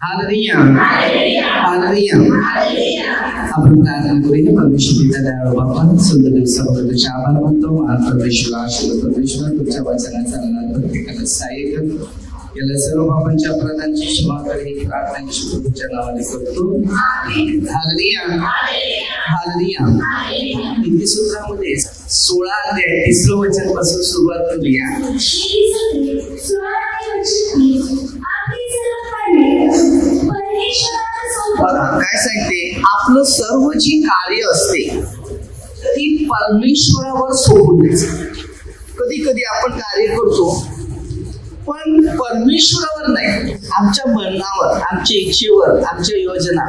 Hallelujah hallelujah. आपण प्रार्थना करूया. परमेश्वराचा दयाळू बापा, सुंदर दिवसाबद्दल आभार मानतो. परमेश्वरा आशीर्वाद परमेश्वर तुमच्या वचनाचा प्रत्येकाला सहाय्य कर. याला सर्व बाबांच्या अपराधांची क्षमा कर ही प्रार्थना तुमच्या नावाने करतो. Hallelujah hallelujah. हिंदी सूत्रामध्ये 16 अध्याय 30 वचन पासून सुरुवात करूया. बघा काय सांगते, आपलं सर्व जी कार्य असते ती परमेश्वरावर सोडून द्यायचं. कधी कधी आपण कार्य करतो पण परमेश्वरावर नाही, आमच्या मनावर, आमच्या इच्छेवर, आमच्या योजना.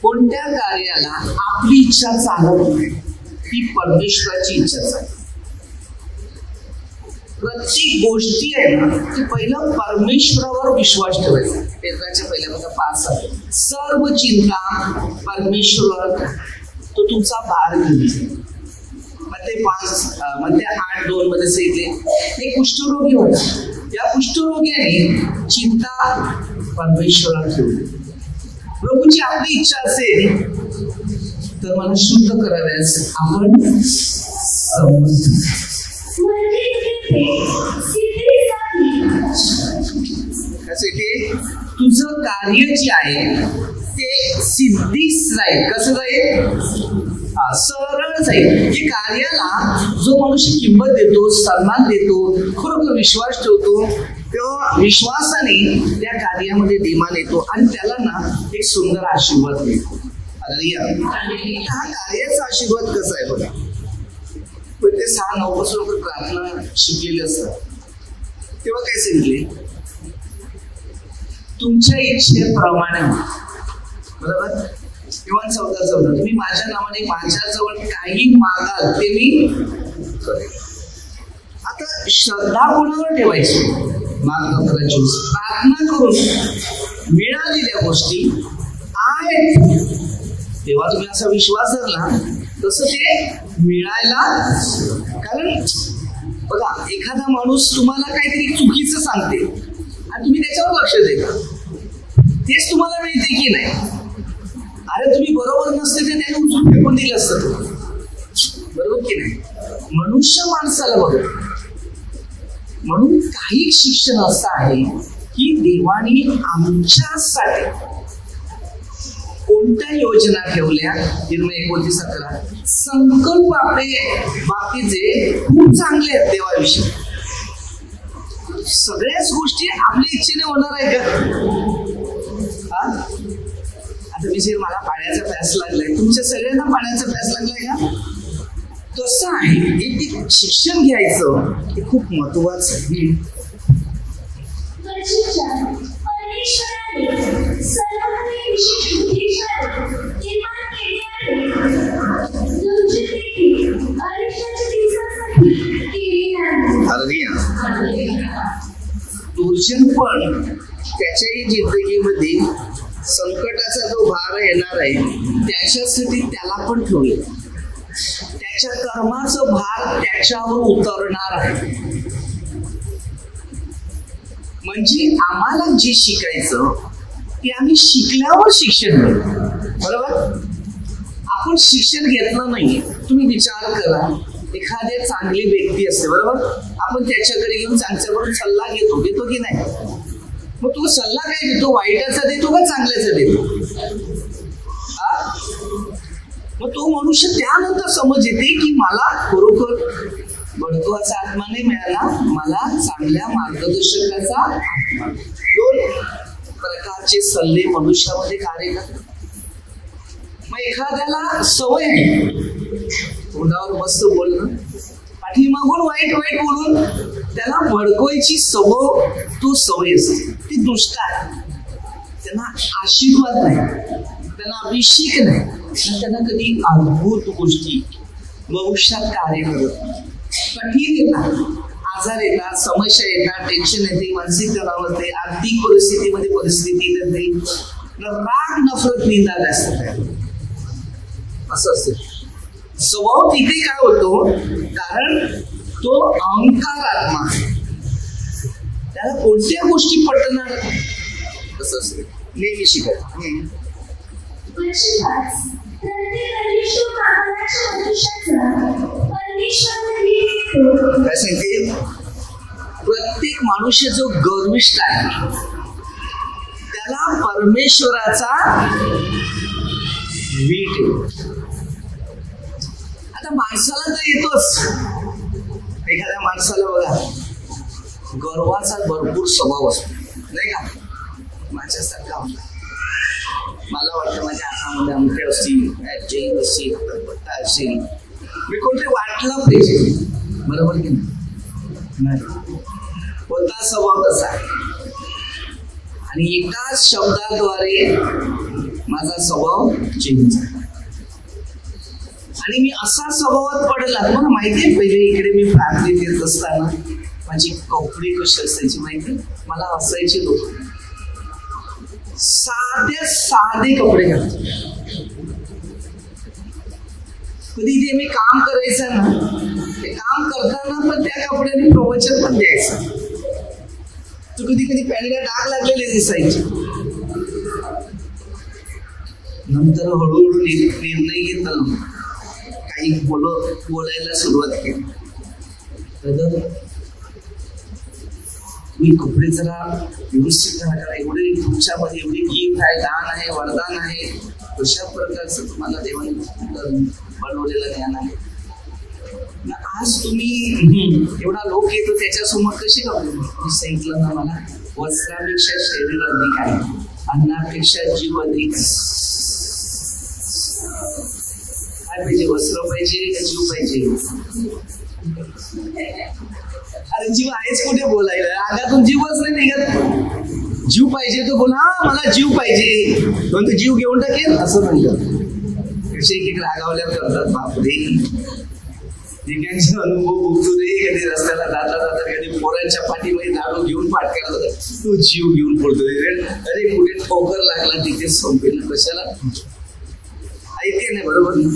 कोणत्या कार्याला आपली इच्छा चालत नाही, ती परमेश्वराची इच्छा चालते. प्रत्येक गोष्टी आहे ना ती पहिलं परमेश्वरावर विश्वास ठेवायचा. पेत्राच्या पहिल्या 5 सर्व चिंता परमेश्वर तो तुमचा भार घेईल. ते 8:2 मध्ये सांगितले एक कुष्ठरोगी होता. या कुष्ठरोग्याने चिंता परमेश्वरावर ठेवली. प्रभूची आपली इच्छा असेल तर मला शुद्ध कराव्यास आपण तुझं कार्य जे आहे ते सिद्धीस जाईल. कसं जाईल? सरळ जाईल. की कार्याला जो मनुष्य किंमत देतो, सन्मान देतो, खरोखर विश्वास ठेवतो, तेव्हा विश्वासाने त्या कार्यामध्ये डिमांड येतो आणि त्याला ना एक सुंदर आशीर्वाद मिळतो. हा कार्याचा आशीर्वाद कसा आहे बघा. पण ते 6-9 पासून प्रार्थना शिकलेली असतात. तेव्हा काय सांगितले, तुमच्या इच्छेप्रमाणे. बरोबर. किंवा 14 तुम्ही माझ्या नावाने माझ्याजवळ काही मागाल ते मी करेन. आता श्रद्धा कोणावर ठेवायची? मागण्याची प्रार्थना करून मिळालेल्या गोष्टी आहेत तेव्हा तुम्ही असा विश्वास धरला तसं ते मिळायला. कारण बघा एखादा माणूस तुम्हाला काहीतरी चुकीचं सांगते आणि तुम्ही त्याच्यावर लक्ष देता, तेच तुम्हाला मिळते की नाही. अरे तुम्ही बरोबर नसते ते त्याने उचलून फेकून दिलं असतं. बरोबर की नाही? मनुष्य माणसाला बघ. म्हणून काही शिक्षण असं आहे की देवाने आमच्यासाठी कोणत्या योजना ठेवल्या. 29:11 संकल्प आपले बाकीचे खूप चांगले आहेत देवाविषयी. सगळ्याच गोष्टी आपल्या इच्छेने होणार आहे का? आता मी मला पाण्याचा प्यास लागलाय, तुमच्या सगळ्यांना पाण्याचा प्यास लागलाय का? तसं आहे. एक शिक्षण घ्यायचं हे खूप महत्वाचं आहे. दुर्जन पण त्याच्याही जिंदगीमध्ये संकटाचा जो भार येणार आहे त्याच्यासाठी त्याला पण ठेवले. त्याच्या कर्माचं भार त्याच्यावर उतरणार आहे. म्हणजे आम्हाला जे शिकायचं ते आम्ही शिकल्यावर शिक्षण घेऊ. बरोबर. आपण शिक्षण घेतलं नाही. तुम्ही विचार करा, एखादी चांगली व्यक्ती असते बरोबर, आपण त्याच्याकडे घेऊन चांगल्याकडून सल्ला घेतो की नाही. मग तो सल्ला काय देतो? वाईटाचा देतो का चांगल्याचा देतो? मग तो मनुष्य त्यानंतर समज येते की मला खरोखर बळकवाचा आत्मा नाही मिळाला, मला चांगल्या मार्गदर्शकाचा. 2 प्रकारचे सल्ले मनुष्यामध्ये कार्य करतात. मग एखाद्याला सवय आहे तोंडावर मस्त बोलणं, पाठीमागून वाईट वाईट बोलून त्याला भडकवायची तो सवय असते. ती दुष्ट आहे. त्यांना आशीर्वाद नाही, त्यांना अभिषेक नाही, त्यांना कधी अद्भुत गोष्टी भविष्यात कार्य करत. कठीण येतात, आजार येतात, समस्या येतात, टेन्शन येते, मानसिक तणाव येते, आर्थिक परिस्थिती येते, राग नफरत निंदा जास्त असं असते. स्वभाव तिथे काय होतो? कारण तो अहंकार आत्मा, त्याला कोणत्या गोष्टी पटणार तसं नेहमी शिकायचं. काय सांगते, प्रत्येक मनुष्य जो गर्विष्ठ आहे त्याला परमेश्वराचा वीट आहे. आता माणसाला तर येतोच, एखाद्या माणसाला बघा गर्वाचा भरपूर स्वभाव असतो नाही का, माझ्यासारखा मला वाटतं माझ्या हातामध्ये अंगठे असतील, चेन असतील, पत्ता असेल, मी कोणतरी वाटलं पाहिजे, बरोबर की नाही. कोणता स्वभाव तसा आहे आणि एकाच शब्दाद्वारे माझा स्वभाव चेंज झाला आणि मी असा स्वभावात पडला. मला माहितीये पहिले इकडे मी प्रार्थनेत येत असताना माझी कपडे कशी असायची माहिती, मला असायचे लोक साधे कपडे घालतो. कधी ते मी काम करायचं ना, ते काम करताना पण त्या कपड्याने प्रवचन पण द्यायचं. तर कधी कधी पॅन्टला डाग लागलेले दिसायचे. नंतर हळूहळू निर्णय घेतला, काही बोलायला सुरुवात केली. तर मी कपडे जरा व्यवस्थित राहणार, एवढे तुमच्यामध्ये एवढी गिफ्ट आहे, दान आहे, वरदान आहे, कशा प्रकारचं तुम्हाला देवाने बनवलेलं ज्ञान आहे. आज तुम्ही एवढा लोक येतो त्याच्यासमोर कशी कपडे. मी सांगितलं ना, मला वस्त्रापेक्षा शरीर अधिक आहे, अन्नापेक्षा जीव अधिक. काय पाहिजे, वस्त्र पाहिजे का जीव पाहिजे? अरे जीव आहेच कुठे बोलायला, अंगातून जीवच नाही निघत. जीव पाहिजे तो बोला, हा मला जीव पाहिजे, पण तो जीव घेऊन टाकेल असं म्हणतात. कसे एक रागावल्या करतात, बापरे. ठिकाणचे अनुभव बघतो रे, कधी रस्त्याला जाता जाता कधी पोरांच्या पाठीमध्ये दारू घेऊन पाठ करतात, तो जीव घेऊन पडतो. अरे कुठे ठोकर लागला तिथे संपेल, कशाला ऐके नाही, बरोबर ना.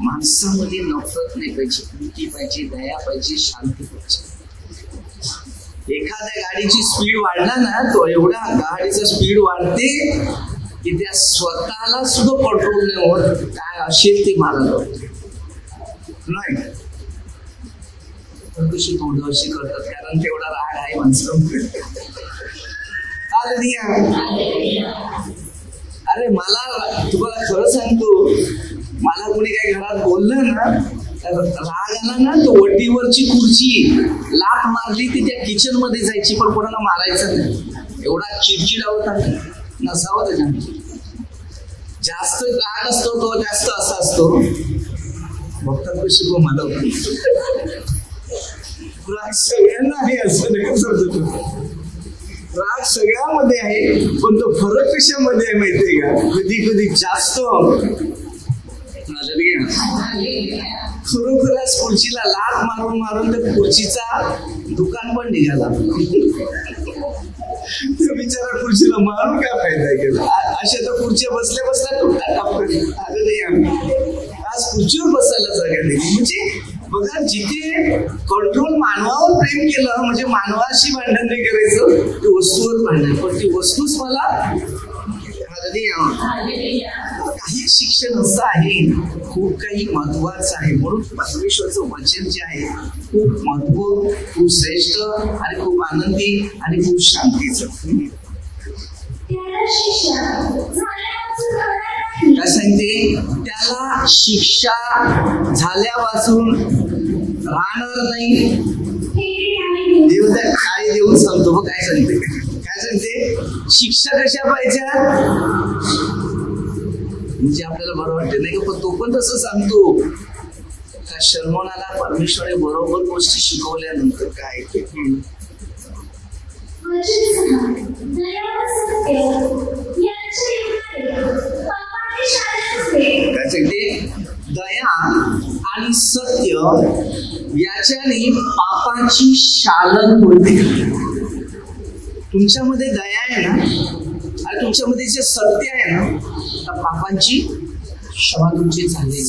माणसामध्ये नफरत नाही पाहिजे, प्रीती पाहिजे, दया पाहिजे, शांती पाहिजे. एखाद्या गाडीची स्पीड वाढला ना, तो एवढा गाडीचा स्पीड वाढते की त्या स्वतःला सुद्धा कंट्रोल नाही होत, काय असेल ते मारायला नाही. कशी तोंड अशी करतात, कारण तेवढा राग आहे माणसामध्ये. अरे मला तुम्हाला खरं सांगतो, मला कोणी काही घरात बोललं ना, राग आला ना, तो वटीवरची खुर्ची लाथ मारली ती त्या किचन मध्ये जायची, पण कोणाला मारायचं नाही. एवढा चिडचिड होता नसावा त्याच्यामध्ये. जास्त राग असतो तो जास्त असा असतो, बघतात कशी को मला राग सगळ्यांना आहे असं नाही समजत. राग सगळ्यामध्ये आहे, पण तो फरक कशामध्ये आहे माहितीये का, कधी कधी जास्त खरोखरच खुर्चीला लाथ मारून मारून त्या खुर्चीचा दुकान पण निघाला. त्या बिचारा खुर्चीला मारून काय फायदा केला. अशा तर खुर्च्या बसल्या बसल्या तुटतात. आज खुर्चीवर बसायला जागा दिली. म्हणजे बघा, जिथे कंट्रोल मानवावर प्रेम केलं म्हणजे मानवाशी भांडण नाही करायचं, ती वस्तूवर भांडण. पण ती वस्तूच मला काही शिक्षण असं आहे, खूप काही महत्वाचं आहे. म्हणून परमेश्वरचं वचन जे आहे खूप महत्व, खूप श्रेष्ठ आणि खूप आनंदी आणि खूप शांतीचं. काय सांगते, त्याला शिक्षा झाल्यापासून राहणार नाही. देव त्या काय देऊन सांगतो, काय सांगते, काय सांगते, शिक्षा कशा पाहिजे म्हणजे आपल्याला बरं वाटते नाही का, पण तो पण तसं सांगतो का शर्मोनाला परमेश्वराने बरोबर गोष्टी शिकवल्यानंतर काय ते दया आणि सत्य याच्याने पापाची शालन होते. तुमच्यामध्ये दया आहे ना आणि तुमच्यामध्ये जे सत्य आहे ना, तर पापांची क्षमा तुमची झाली.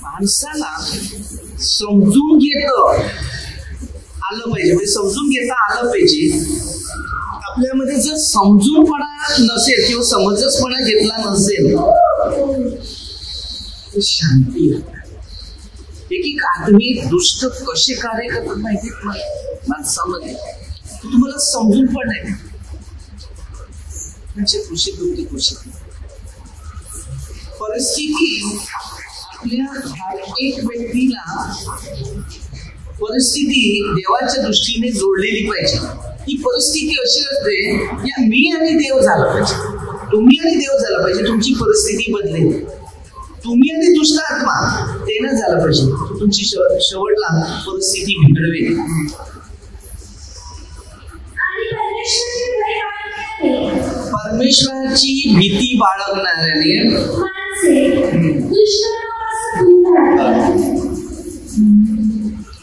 माणसाला समजून घेत आलं पाहिजे, म्हणजे समजून घेता आलं पाहिजे. आपल्यामध्ये जर समजूनपणा नसेल किंवा समंजसपणा घेतला नसेल तर शांती एक आदमी दुष्ट कसे कार्य करतात माहितीत माणसामध्ये तुम्हाला समजून पण नाही म्हणजे कृषी परिस्थिती आपल्या एक व्यक्तीला परिस्थिती देवाच्या दृष्टीने जोडलेली पाहिजे. ही परिस्थिती अशी असते या मी आणि देव झाला पाहिजे, तुम्ही आणि देव झाला पाहिजे. तुमची परिस्थिती बदलेल, तुम्ही आणि दुष्ट आत्मा ते न झालं पाहिजे. तुमची शेवटला परिस्थिती बिघडवेल. परमेश्वराची भीती बाळगणाऱ्याने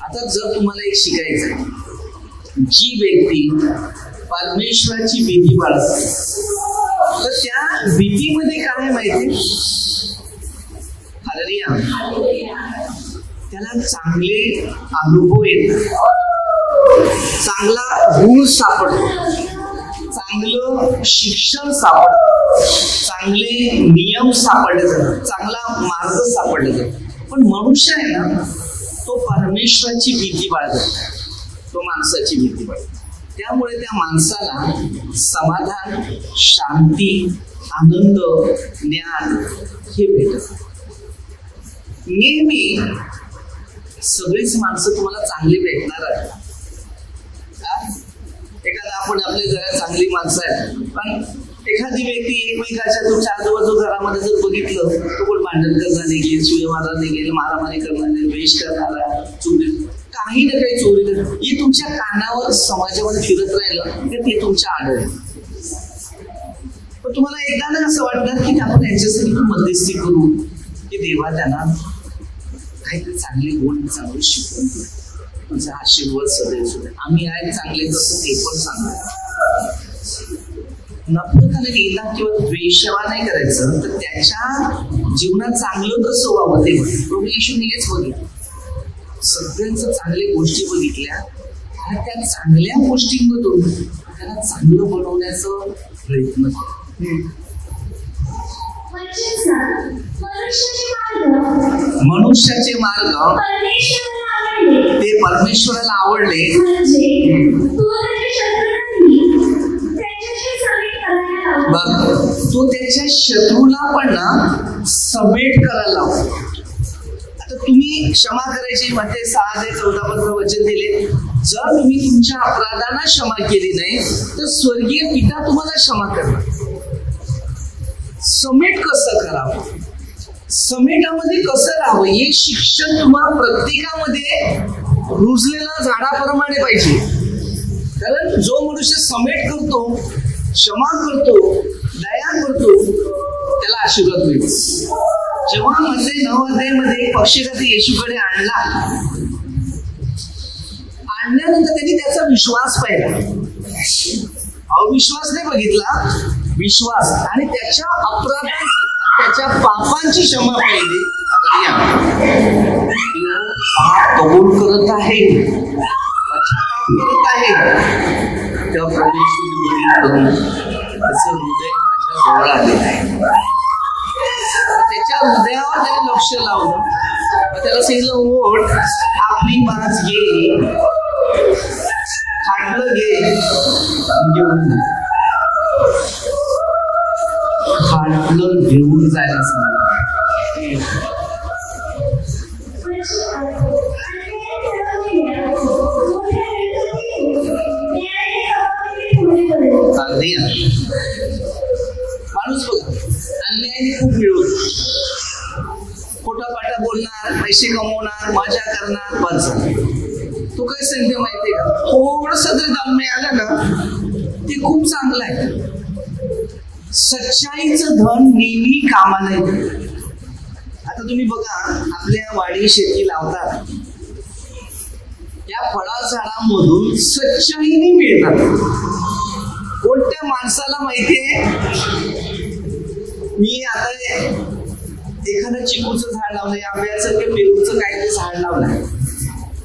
आता जर तुम्हाला एक शिकायचं, जी व्यक्ती परमेश्वराची भीती बाळगते तर त्या भीतीमध्ये काय माहिती, त्याला चांगले अनुभव येतात, चांगला गुण सापडतो, चांगलं शिक्षण सापडतं, चांगले नियम सापडले जातात, चांगला मार्ग सापडले जातात. पण मनुष्य आहे ना तो परमेश्वराची भीती बाळगतो, तो माणसाची भीती बाळगतो. त्यामुळे त्या माणसाला समाधान, शांती, आनंद, ज्ञान हे भेटत. नेहमी सगळीच माणसं तुम्हाला चांगली भेटणार आहेत. एखादा आपण आपल्या घरात चांगली माणसं आहेत, पण एखादी व्यक्ती एकमेकाच्या तुमच्या आजूबाजू घरामध्ये जर बघितलं तर कोण भांडण करणार निघेल, शिवे मारणार निघेल, मारामारी करणार नाही, द्वेष करणारा, चोरी, काही ना काही चोरी करणार, हे तुमच्या कानावर समाजामध्ये फिरत राहिलं तर ते तुमच्या आढळ. पण तुम्हाला एकदा ना असं वाटणार की आपण यांच्यासाठी मध्यस्थी करू की देवा त्यांना काहीतरी चांगले गुण, चांगले शिकवून तुमचा आशीर्वाद सदैव सुद्धा आम्ही आहे चांगले तसं ते पण सांगतो. नफरताने गेला किंवा द्वेषवा नाही करायचं, तर त्याच्या जीवनात चांगलं कसं व्हावं ते प्रभू येशूने हेच बघितलं. सगळ्यांचं चांगल्या गोष्टी बघितल्या आणि त्या चांगल्या गोष्टींमधून त्याला चांगलं बनवण्याचा प्रयत्न केला. मनुष्याचे मार्ग ते परमेश्वराला आवडले. बघ, तो त्याच्या शत्रूला पण ना समेट करायला लावतो. आता तुम्ही क्षमा करायची मध्ये 6 ते 14 वचन दिले. जर तुम्ही तुमच्या अपराधांना क्षमा केली नाही तर स्वर्गीय पिता तुम्हाला क्षमा करणार. समेट कसं करावं, समेटामध्ये कसं राहावं हे शिक्षण तुम्हाला प्रत्येकामध्ये रुजलेल्या झाडाप्रमाणे पाहिजे. कारण जो मनुष्य समेट करतो, क्षमा करतो, दया करतो, त्याला आशीर्वाद मिळतो. जेव्हा मध्ये 9 अध्यायामध्ये एक पक्षीघाती येशूकडे आणल्यानंतर त्यांनी त्याचा विश्वास पाहिला. अविश्वास नाही बघितला, विश्वास, आणि त्याच्या अपराधांची, त्याच्या पापांची क्षमा पाहिली. पाप कबूल करत आहे, पश्चाताप करत आहे, तेव्हा परमेश्वर त्याचं हृदय माझ्या जवळ आलेलं आहे. त्याच्या हृदयावर त्याने लक्ष लावलं, त्याला सांगितलं ओठ आपली मांस घे, खाटलं घे, घेऊन खाटलं घेऊन जायला सांगितलं. माणूस बघा अन्यायाने खूप मिळवतो, खोटापाटा बोलणार, पैसे कमवणार, मजा करणार, बस. तो काय सांगते माहितीये का, थोडस जरी दान मिळालं ना ते खूप चांगलं आहे. सच्चाईचं धन नेहमी कामाला येतं. आता तुम्ही बघा आपल्या वाडी शेती लावतात, या फळा झाडांमधून सच्चाईने मिळतात. कोणत्या माणसाला माहितीये, मी आता एखादं चिकूचं झाड लावलंय, आंब्याचं किंवा पेरूचं काहीतरी झाड लावलंय,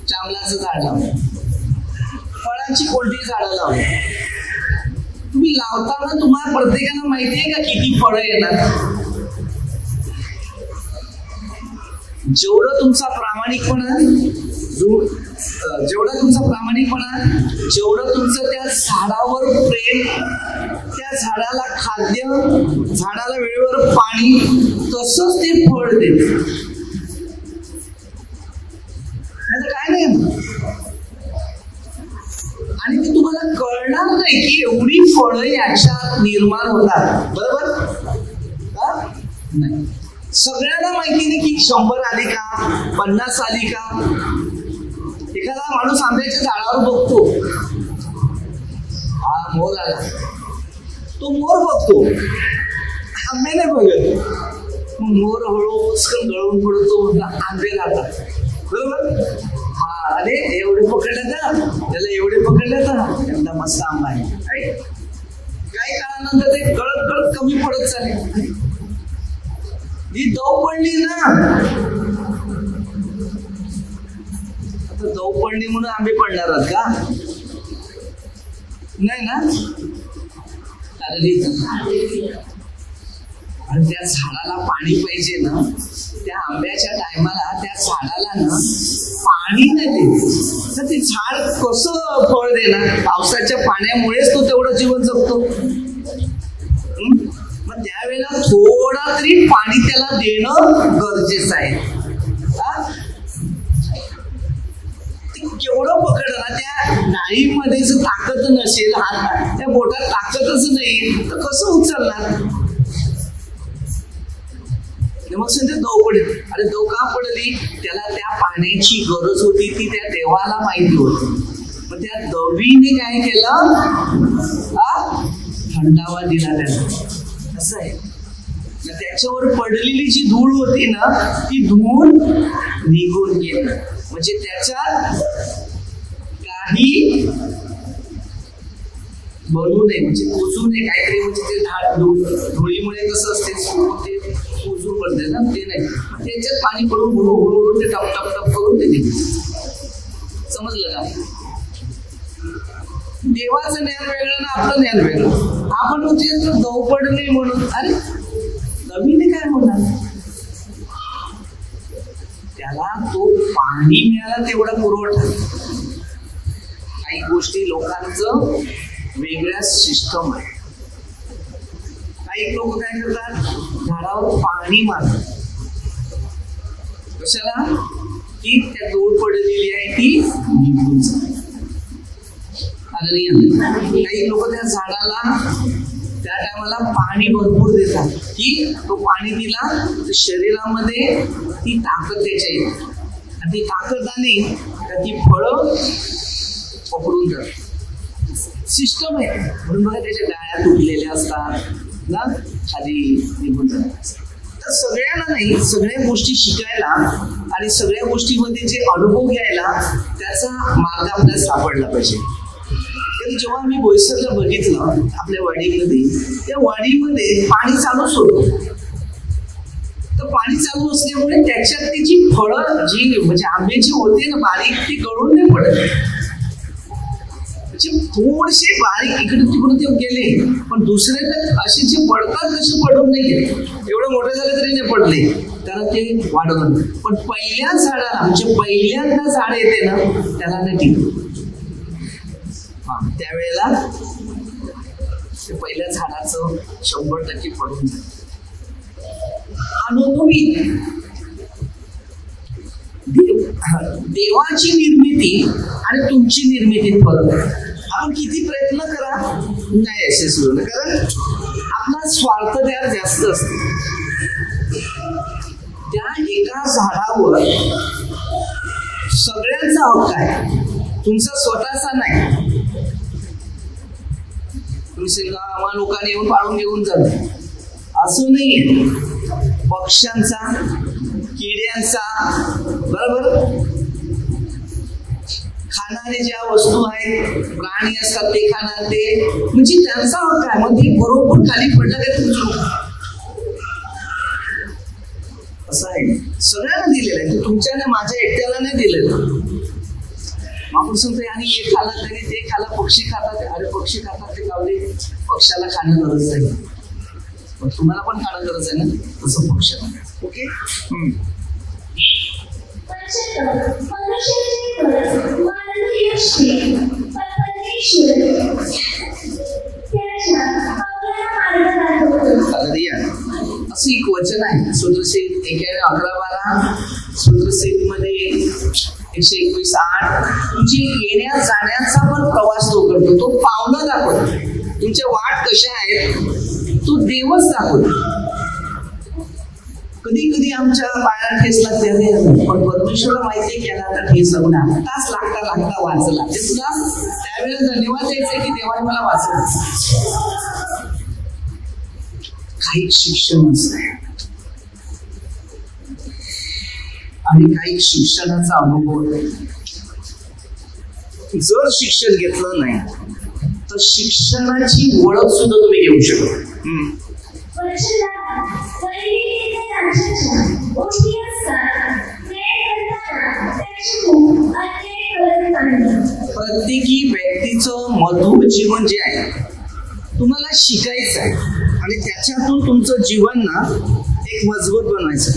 जांभळाचं झाड लावलंय, फळांची कोणतीही झाडं लावली, लावताना तुम्हाला प्रत्येकाला माहितीये का किती फळं येणार? जेवढा तुमचा प्रामाणिकपणा, जेवढं तुमचं त्या झाडावर प्रेम, त्या झाडाला खाद्य, झाडाला वेळेवर पाणी, तसंच ते फळ देते. नाही काय नाही. आणि ते तुम्हाला कळणार नाही की एवढी फळं याच्यात निर्माण होतात. बरोबर? नाही. सगळ्यांना माहिती नाही की 100 आली का, 50 आली का. एखादा माणूस आंब्याच्या झाडावर बघतो, हा मोर आला, तो मोर बघतो, आंबे नाही बघत. मोर हळूच गळून पडतो, आंबे राहतात. बरोबर? हा, अरे एवढे पकडले तर, त्याला एवढे पकडले तर एकदा मस्त आंबा आहे. काही काळानंतर ते गळत गळत कमी पडत चालेल. ही दव पडली ना, आता दव पडली म्हणून आंबे पडणार आहेत का? नाही ना. आणि त्या झाडाला पाणी पाहिजे ना, त्या आंब्याच्या टायमाला त्या झाडाला ना पाणी नाही देत तर ते झाड कसं फळ देणार? पावसाच्या पाण्यामुळेच तो तेवढं जीवन जगतो. मग त्यावेळेला थोडा तरी पाणी त्याला देणं गरजेचं आहे. केवढं पकडणार? त्या नाळीमध्ये जर ताकद नसेल, हात त्या बोटात ताकदच नाही तर कसं उचलणार? मग ते दव पडली. अरे दव का पडली? त्याला त्या पाण्याची गरज होती, ती त्या देवाला माहिती होती. मग त्या दवीने काय केलं? थंडावा दिला त्याला. असं आहे. त्याच्यावर पडलेली जी धूळ होती ना, ती धूळ निघून गेली. म्हणजे त्याच्यात काही बनू नये, म्हणजे कुजू नये काहीतरी. म्हणजे ते धुळीमुळे कसं असते, ते कुजू पडते ना, ते नाही. त्याच्यात पाणी पडून भरून ते टप टप टप करून ते दिले. समजलं का? देवाचं ज्ञान वेगळं ना आपलं ज्ञान वेगळं. आपण म्हणजे दव पडले म्हणून अरे नवीन काय होणार? त्याला तो पाणी मिळाला तेवढा पुरवठा. काही गोष्टी लोकांचं वेगळ्या सिस्टम आहे. काही लोक काय करतात, झाडावर पाणी मारतात. कशाला? ती त्या धूळ पडलेली आहे ती निघून जाते. काही लोक त्या झाडाला त्या टायमाला पाणी भरपूर देतात की तो पाणी दिला तर शरीरामध्ये ती ताकद त्याच्या येते. आणि ती ताकद आली तर ती फळं पकडून जातात. सिस्टम आहे. म्हणून बघा त्याच्या डाळ्या तुटलेल्या असतात ना, खाली निघून जातात. तर सगळ्यांना नाही, सगळ्या गोष्टी शिकायला आणि सगळ्या गोष्टीमध्ये जे अनुभव घ्यायला त्याचा मार्ग आपल्याला सापडला पाहिजे. जेव्हा आम्ही बोईसरला बघितलं आपल्या वाडीमध्ये, त्या वाडीमध्ये पाणी चालूच होतं. तर पाणी चालू असल्यामुळे त्याच्यात त्याची फळं जी म्हणजे आंब्याची होते ना बारीक, ती गळून नाही पडत. म्हणजे थोडेसे बारीक इकडे तिकडून ते गेले, पण दुसरे तर असे जे पडतात तसे पडून नाही गेले. एवढं मोठे झाले तरी नाही पडले, कारण ते वाढवलं. पण पहिल्या झाडाला म्हणजे पहिल्यांदा झाड येते ना, त्याला नाही टिकलं. त्यावेळेला ते पहिल्या झाडाचं 100% पडून जातं. अनुभवी देवाची निर्मिती आणि तुमची निर्मितीत फरक आहे. आपण किती प्रयत्न करा नाही यशस्वी होणं, कारण आपला स्वार्थ त्यावर जास्त असतो. त्या एका झाडावर सगळ्यांचा हक्क आहे, तुमचा स्वतःचा नाही. आम्हा लोकांनी येऊन पाळून घेऊन जात असं नाहीये. पक्ष्यांचा, किड्यांचा, बरोबर, खाणारे ज्या वस्तू आहेत, प्राणी असतात ते खाणार, ते म्हणजे त्यांचा हक्क आहे. मग ते बरोबर खाली पडलं ते तुमचं असं आहे. सगळ्यांना दिलेलं आहे, तुमच्या माझ्या एकट्याला नाही दिलेलं. आपण सांगतोय आणि हे खाल्लं तरी ते खाल्लं, पक्षी खातात. अरे पक्षी खातात ते गावले, पक्षाला खाणं गरज नाही, पण तुम्हाला पण खाणं गरज आहे ना, तसं पक्षाला. ओके. असं एक वचन आहे सूत्रसेन 11:12, सूत्रसेन मध्ये 121:8. तुमची येण्या जाण्याचा पण प्रवास तो करतो, तो पावलं दाखवतो. तुमच्या वाट कशा आहेत तो देवच दाखवतो. कधी कधी आमच्या पायाला ठेस लागते, पण परमेश्वरला माहितीये की याला आता ठेस लागून तास लागता वाचला, ते तुला त्यावेळेला धन्यवाद द्यायचे की देवाने मला वाचलं. काही शिक्षण असतं आणि काही शिक्षणाचा अनुभव. जर शिक्षण घेतलं नाही तर शिक्षणाची ओळख सुद्धा तुम्ही घेऊ शकता. प्रत्येकी व्यक्तीचं मधुर जीवन जे आहे तुम्हाला शिकायचं आहे आणि त्याच्यातून तुमचं जीवन ना एक मजबूत बनवायचं.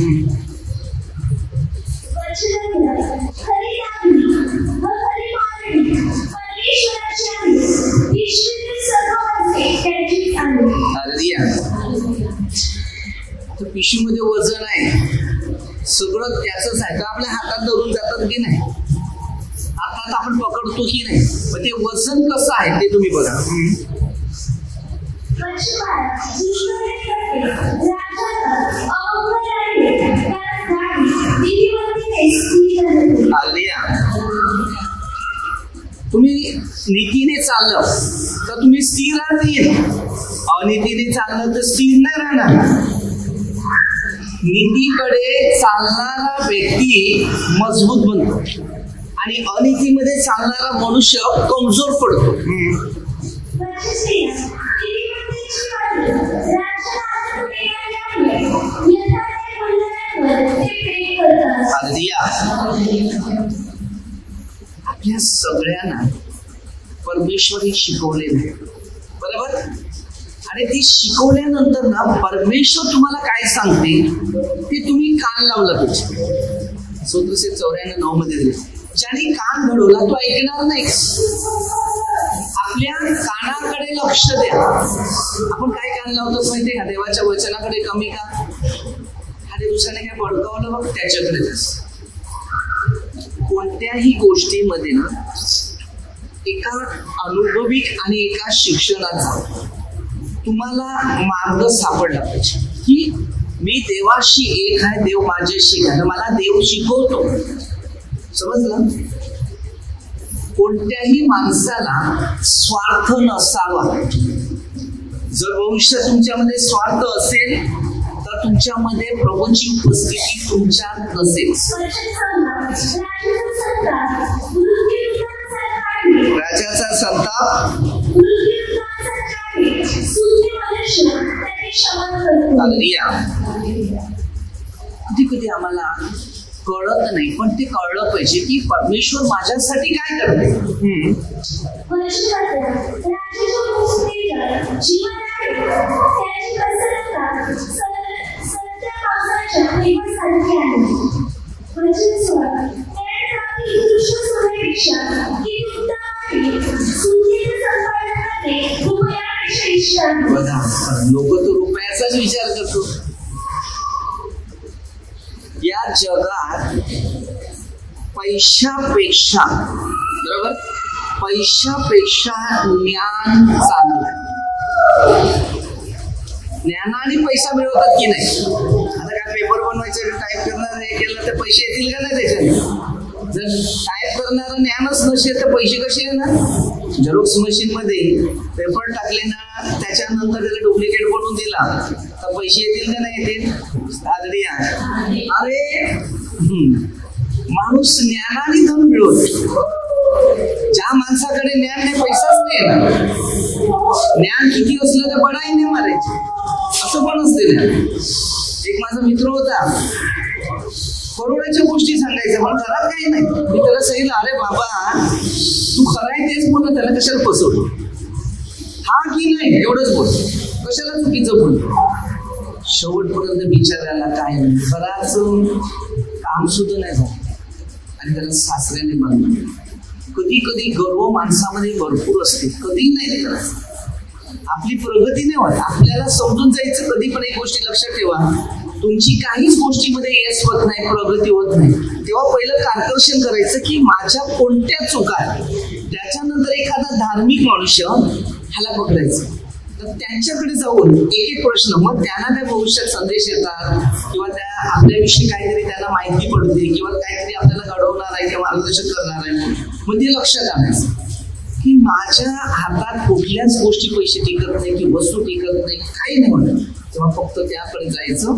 पिशवीमध्ये वजन आहे, सगळं त्याचंच आहे, तर आपल्या हातात धरून जातात की नाही, हातात आपण पकडतो की नाही, पण ते वजन कसं आहे ते तुम्ही बघा. तुम्ही नीतीने चाललं तर तुम्ही स्थिर राहतील, अनितीने चाललं तर स्थिर नाही राहणार. नीतीकडे चालणारा व्यक्ती मजबूत बनतो आणि अनितीमध्ये चालणारा मनुष्य कमजोर पडतो. आपल्या सगळ्यांना परमेश्वरी शिकवलेलं आहे, बरोबर. आणि ती शिकवल्यानंतर ना परमेश्वर तुम्हाला काय सांगते ते तुम्ही कान लावला पाहिजे. सूत्रसेन 94:9 मध्ये दिले, ज्याने कान घडवला तो ऐकणार नाही. आपल्या कानाकडे लक्ष द्या. आपण काय कान लावतो माहितीये का? देवाच्या वचनाकडे कमी का? आणि दुसऱ्याने काय भडकावलं बघ त्याच्याकडे. कोणत्याही गोष्टीमध्ये ना एका अनुभवी आणि एका शिक्षणाचा तुम्हाला मार्ग सापडला पाहिजे की मी देवाशी एक आहे, देव माझ्याशी आहे, मला देव शिकवतो. समजलं? कोणत्याही माणसाला स्वार्थ नसावा. जर भविष्यात तुमच्यामध्ये स्वार्थ असेल तर तुमच्यामध्ये प्रभूची उपस्थिती तुमच्यात नसेल. राजाचा संताप कधी कधी आम्हाला कळत नाही, पण ते कळलं पाहिजे की परमेश्वर माझ्यासाठी काय करते. लोक तो रुपयाचाच विचार करतो. या जगात पैशापेक्षा, बरोबर, पैशापेक्षा ज्ञान चांगलं. ज्ञानाने पैसा मिळवतात की नाही? आता काय पेपर बनवायचं, टाईप करणार, हे केलं तर पैसे येतील का नाही त्याच्याने? जर टाईप करणारं ज्ञानच नसेल तर पैसे कसे येणार? झेरॉक्स मशीन मध्ये पेपर टाकले ना, त्याच्यानंतर त्याला डुप्लिकेट बनवून दिला तर पैसे येतील का नाही येतील? अरे माणूस ज्ञानाने धन मिळवतो. ज्या माणसाकडे ज्ञान नाही पैसाच नाही ना. ज्ञान किती असलं तर बडाई नाही मारायचे, असं पण असते. एक माझा मित्र होता, करोडाच्या गोष्टी सांगायच्या, पण घरात काही नाही. मी त्याला सांगितलं, अरे बाबा तू खरं आहे तेच बोल, त्याला कशाला फसवतो, हा की नाही एवढंच बोल, कशाला चुकीचं बोल. शेवटपर्यंत बिचारायला काय नाही, बराच काम सुद्धा नाही झालं आणि त्याला सासऱ्याने बांधलं. कधी कधी गर्व माणसामध्ये भरपूर असते, कधी नाही ते करायचं. आपली प्रगती नाही होत, आपल्याला समजून जायचं. कधी पण एक गोष्टी लक्षात ठेवा, तुमची काहीच गोष्टीमध्ये यश होत नाही, प्रगती होत नाही, तेव्हा पहिलं कार्कर्षण करायचं की माझ्या कोणत्या चुका आहेत. त्याच्यानंतर एखादा धार्मिक मनुष्य ह्याला पकडायचं, तर त्यांच्याकडे जाऊन एक एक प्रश्न, मग त्यांना त्या भविष्यात संदेश येतात किंवा त्या आपल्याविषयी काहीतरी त्यांना माहिती पडते किंवा काहीतरी आपल्याला घडवणार आहे किंवा मार्गदर्शन करणार आहे. मग ते लक्षात आणायचं की माझ्या हातात कुठल्याच गोष्टी पैसे टिकत नाही की वस्तू टिकत नाही, काही नाही म्हणत. तेव्हा फक्त त्याकडे जायचं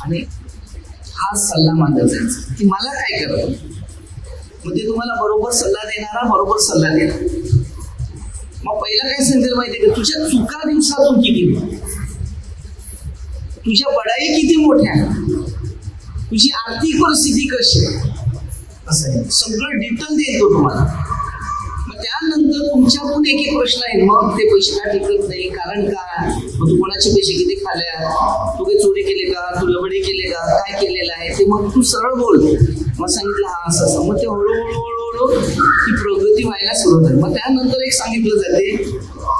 आणि हा सल्ला मागत जायचा की मला काय करावं. मग ते तुम्हाला बरोबर सल्ला देणारा बरोबर सल्ला देणार. मग पहिला काय सांगेल माहितीये का, तुझ्या चुका दिवसातून किती, तुझ्या बडाई किती मोठ्या, तुझी आर्थिक परिस्थिती कशी आहे, असं आहे सगळं डिटेल देईल तो तुम्हाला. मग त्यानंतर तुमच्याकडून एक एक प्रश्न आहे, मग ते पैसे का टिकत नाही, कारण काय, मग तू कोणाचे पैसे किती खाल्या, तू काही चोरी केले का, तू लबडे केले का, काय केलेलं आहे ते मग तू सरळ बोल. मग सांगितलं हा असं, मग ते हळूहळू ती प्रगती व्हायला सुरुवात आहे. मग त्यानंतर एक सांगितलं जाते,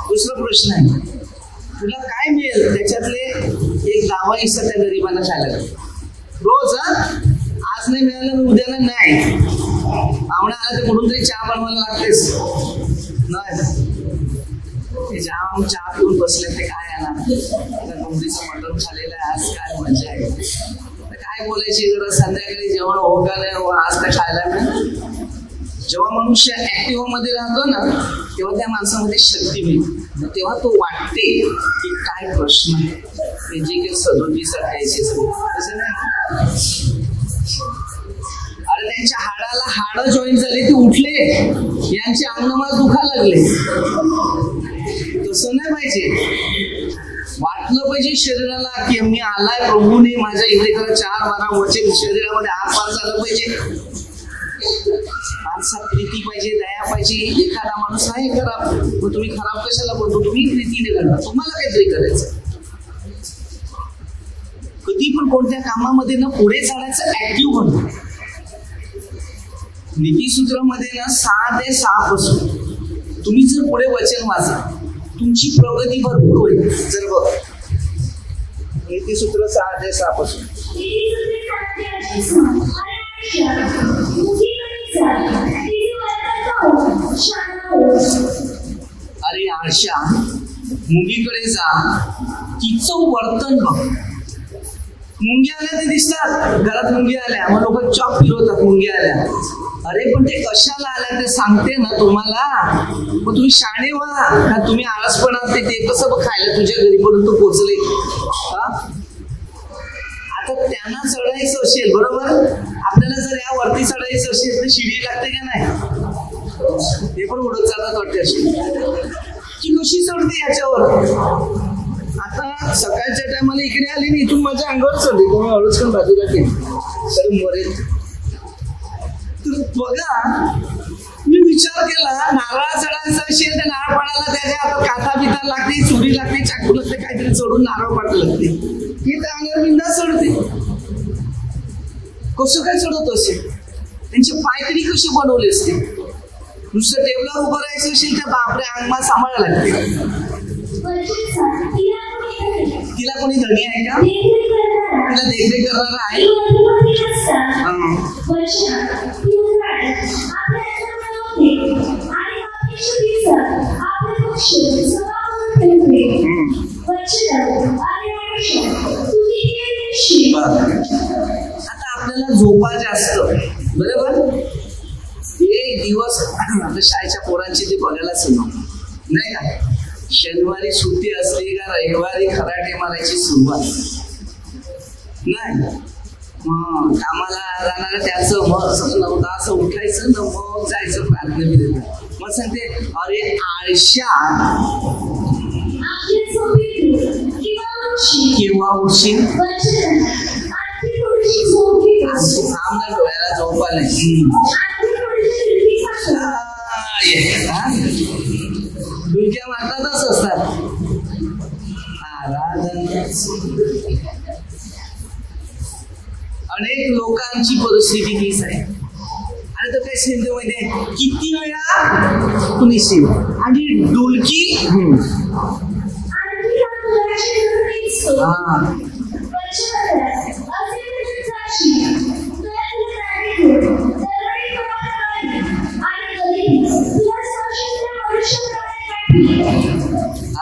दुसरा प्रश्न आहे, तुला काय मिळेल त्याच्यातले एक 10 हिस्सा त्या गरिबांना खायला रोज. आज नाही मिळालं उद्याला नाही, पाहुणा आला तर कुठून तरी चहा बनवायला लागतेच नाही. ते चहा पिऊन बसले ते काय आहे ना, नोंदीचं मटण खाल्लेलं आहे, आज काय मजा आहे, काय बोलायची गरज, संध्याकाळी जेवण हो का नाही, आज काय खायला नाही. जेव्हा मनुष्य ऍक्टिव्ह मध्ये राहतो ना, तेव्हा त्या माणसामध्ये शक्ती मिळते, तेव्हा तो वाटते की काय प्रश्न आहे, ते जे काही 37 तसं नाही. अरे त्यांच्या हाडाला हाड जॉईन झाले, ते उठले, यांचे अंगमास दुखायला लागले. तसं नाही पाहिजे. वाटलं पाहिजे शरीराला की मी आलाय प्रभूने माझ्या इकडे करा 4-12 वर्षे, शरीरामध्ये हात पार झालं पाहिजे, माणसात प्रीती पाहिजे, दया पाहिजे. एखादा माणूस आहे खराब, मग तुम्ही खराब कशाला बोलतो, तुम्ही प्रीतीने करता, तुम्हाला काहीतरी करायचं. कधी पण कोणत्या कामामध्ये ना पुढे चालायचं, ऍक्टिव्ह बनतो. नीतीसूत्रामध्ये ना 6 ते 6 पासून तुम्ही जर पुढे वचन वाचा, तुमची प्रगती भरपूर होईल. जर बघ नीतीसूत्र 6 ते 6 पासून, अरे आरशा मुंगीकडे जा, तिचं वर्तन बघ. मुंग्या आल्या ते दिसतात, घरात मुंग्या आल्या, मग लोक चॉक फिरवतात मुंग्या आल्या. अरे पण ते कशाला आल्या ते सांगते ना तुम्हाला, मग तुम्ही शाणे व्हा का, तुम्ही आळसपणा ते कसं खायला तुझ्या घरीपर्यंत पोहोचले. आता त्यांना चढायचं असेल बरोबर, आपल्याला जर या वरती चढायचं असेल तर शिडी लागते का नाही, ते पण उडत जातात वाटते अशी की कशी चढते याच्यावर. आता सकाळच्या टायमाला इकडे आली आणि इथून माझ्या अंगावर चढली, तुम्ही हळूच पण बाजूला केली तर मरेल. तर बघा, मी विचार केला, नारळ चढायचं असेल तर नारळ पाडायला त्याच्या आता काथा बिथा लागते, चुरी लागते, चाकू लागते, काहीतरी चढून नारळ पाड लागते. ही तर अंगावर बिंदा चढते. कसं काय चढत असेल, त्यांचे पाय तरी कसे बनवले असते. नुसतं टेबलावर उभं राहायचं असेल तर बापरे अंगमा सांभाळायला लागते. तिला कोणी धनी आहे का, तिला देखरेख करणार आहे. आता आपल्याला झोपा जास्त बरोबर. एक दिवस आपल्या शाळेच्या पोरांची ते बघायलाच नाही का, शनिवारी सुट्टी असली का रविवारी खराटे मारायची सुरुवात नाही. मग कामाला जाणार त्याचं मग 9 तास उठायचं ना, मग जायचं प्रार्थना बी. मग सांगते अरे आळशा केव्हा उठशील, आमच्या डोळ्याला झोप आली. डुलक्या मारतातच असतात. अनेक लोकांची परिस्थिती तीच आहे. आणि तर काय सिंधूमध्ये किती वेळा तुम्ही शिव आणि डुलकी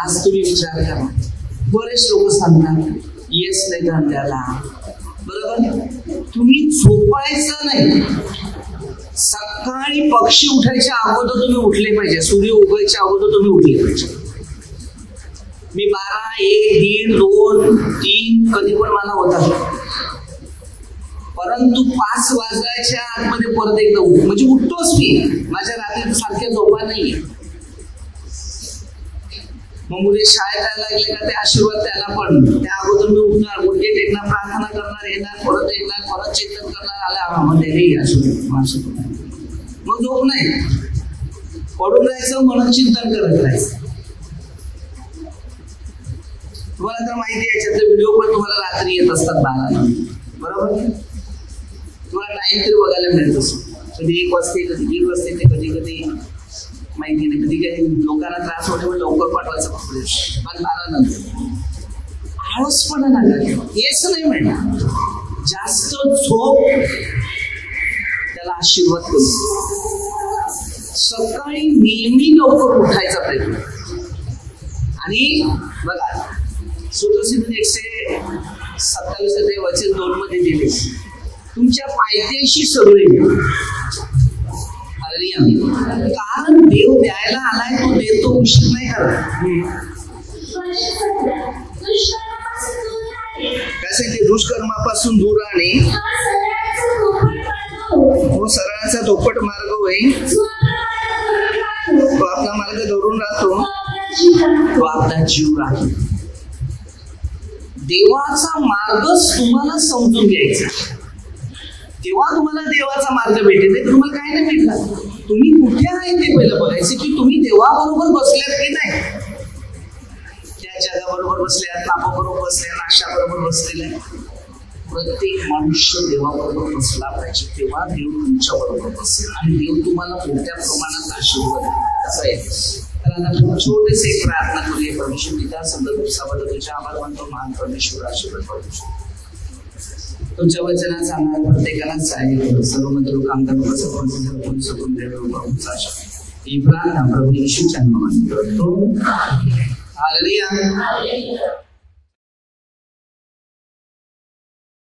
आज तुम्ही विचार करा. बरेच लोक सांगतात येस नाही धंद्याला, बरोबर. तुम्ही झोपायचं नाही. सकाळी पक्षी उठायच्या अगोदर तुम्ही उठले पाहिजे. सूर्य उगवायच्या अगोदर तुम्ही उठले पाहिजे. मी 12, 1, 1:30, 2, 3 कधी पण मला होता, परंतु 5 वाजायच्या आतमध्ये परत एकदा उठ म्हणजे उठतोच मी. माझ्या रात्री सारख्या झोपा नाहीये. मग मुले शाळेत जायला लागले का ते आशीर्वाद त्याला पण त्या अगोदर मी उठणार, गुडघे टेकणार, प्रार्थना करणार, येणार, परत येणार, परत चिंतन करणार, आला मध्ये रे आशीर्वाद. मग झोप नाही, पडून राहायचं, म्हणून चिंतन करत राहायचं. तुम्हाला तर माहिती आहे याच्यातले व्हिडिओ पण तुम्हाला रात्री येत असतात 12 बरोबर. तुम्हाला टाइम तरी बघायला मिळत असतो. कधी 1 वाजते, कधी 1 वाजते, ते कधी कधी माहिती नाही. कधी काही लोकांना त्रास होतो पण लवकर पाठवायचं पण 12 नंतर. आळसपणा नका, हेच नाही मिळणार. जास्त झोप त्याला आशीर्वाद करू. सकाळी नेहमी लवकर उठायचा प्रयत्न. आणि बघा सूत्रसिद्धी 127 वचन 2 मध्ये दिले, तुमच्या पायथ्याशी सगळे. कारण देव द्यायला आलाय, तो देतो, उशीर नाही करत. काय सांगते, दुष्कर्मापासून दूर राहणे तो सरळाचा धोपट मार्ग होईल. तो आपला मार्ग धरून राहतो, तो आपला जीव राहतो. देवाचा मार्गच तुम्हाला समजून घ्यायचा, तेव्हा तुम्हाला देवाचा मार्ग भेटेल. नाही तुम्हाला काय नाही भेटला. तुम्ही कुठे आहे ते पहिलं बघायचं की तुम्ही देवाबरोबर बसल्यात की नाही. त्या जगाबरोबर बसल्यात, पापाबरोबर बसल्या, नाशाबरोबर बसलेल्या. प्रत्येक मनुष्य देवाबरोबर बसला पाहिजे, तेव्हा देव तुमच्या बरोबर बसेल आणि देव तुम्हाला मोठ्या प्रमाणात आशीर्वाद असं आहे. तर आता छोटेसे एक प्रार्थना करूया. परमेश्वर पिता, संदर्भ तुझ्या आभार मानतो. महान परमेश्वर, आशीर्वाद परमेश्वर, तुमच्या वचनाचा आधार प्रत्येकालाच आहे. सर्व मंत्र कामगार ही प्रार्थना प्रभू येशूच्या नावाने करतो. हालेलुया.